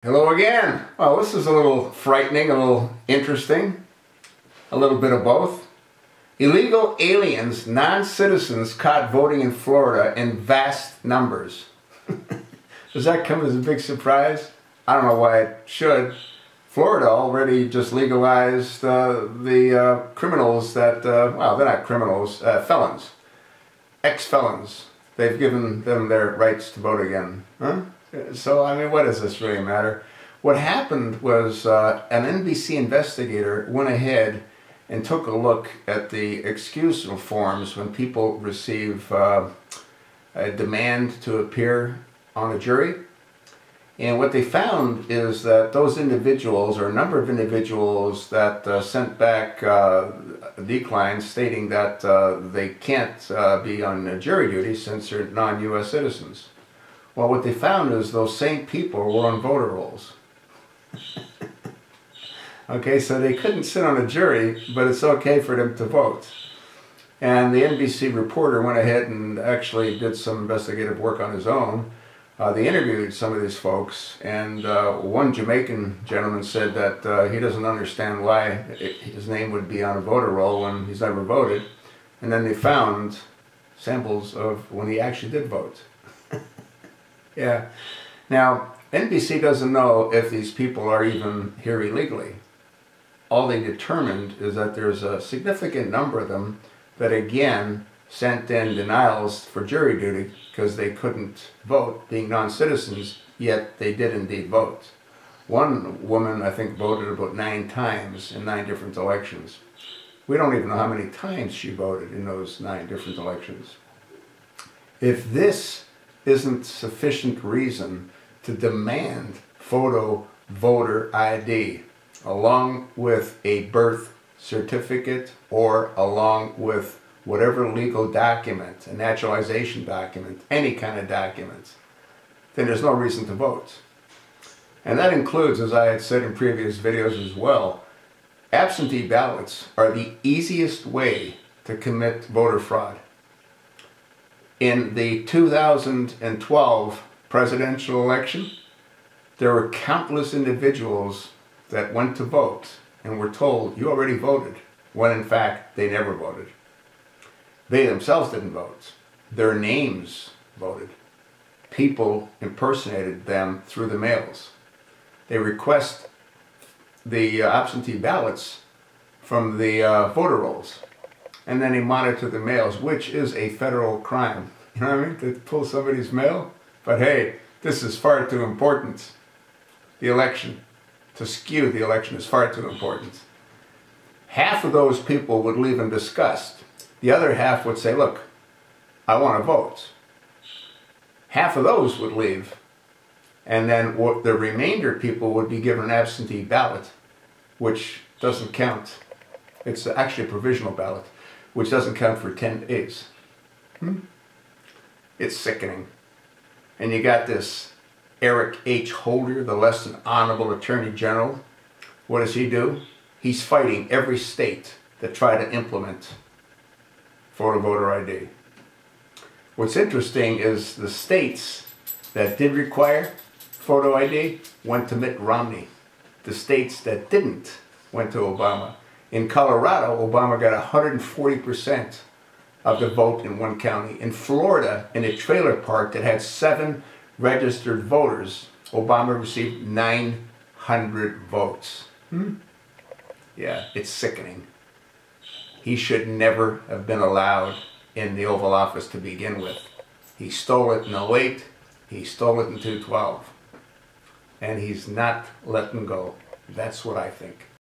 Hello again. Well, this is a little frightening, a little interesting, a little bit of both. Illegal aliens, non-citizens caught voting in Florida in vast numbers. Does that come as a big surprise? I don't know why it should. Florida already just legalized the criminals that, well, they're not criminals, felons, ex-felons. They've given them their rights to vote again. Huh? So, I mean, what does this really matter? What happened was an NBC investigator went ahead and took a look at the excusal forms when people receive a demand to appear on a jury. And what they found is that those individuals, or a number of individuals that sent back declines stating that they can't be on jury duty since they're non-U.S. citizens. Well, what they found is those same people were on voter rolls. Okay, so they couldn't sit on a jury, but it's okay for them to vote. And the NBC reporter went ahead and actually did some investigative work on his own. They interviewed some of these folks, and one Jamaican gentleman said that he doesn't understand why his name would be on a voter roll when he's never voted. And then they found samples of when he actually did vote. Yeah. Now, NBC doesn't know if these people are even here illegally. All they determined is that there's a significant number of them that, again, sent in denials for jury duty because they couldn't vote, being non-citizens, yet they did indeed vote. One woman, I think, voted about 9 times in 9 different elections. We don't even know how many times she voted in those 9 different elections. If this isn't sufficient reason to demand photo voter ID along with a birth certificate or along with whatever legal document, a naturalization document, any kind of document, then there's no reason to vote. And that includes, as I had said in previous videos as well, absentee ballots are the easiest way to commit voter fraud. In the 2012 presidential election, there were countless individuals that went to vote and were told, you already voted, when in fact they never voted. They themselves didn't vote. Their names voted. People impersonated them through the mails. They request the absentee ballots from the voter rolls. And then they monitor the mails, which is a federal crime. You know what I mean? To pull somebody's mail. But hey, this is far too important. The election, to skew the election, is far too important. Half of those people would leave in disgust. The other half would say, look, I want to vote. Half of those would leave. And then the remainder people would be given an absentee ballot, which doesn't count. It's actually a provisional ballot, which doesn't count for 10 days. It's sickening. And you got this Eric H. Holder, the less than honorable Attorney General. What does he do? He's fighting every state that try to implement photo voter ID. What's interesting is the states that did require photo ID went to Mitt Romney. The states that didn't went to Obama. In Colorado, Obama got 140% of the vote in one county. In Florida, in a trailer park that had 7 registered voters, Obama received 900 votes. Yeah, it's sickening. He should never have been allowed in the Oval Office to begin with. He stole it in 2008, he stole it in 2012. And he's not letting go. That's what I think.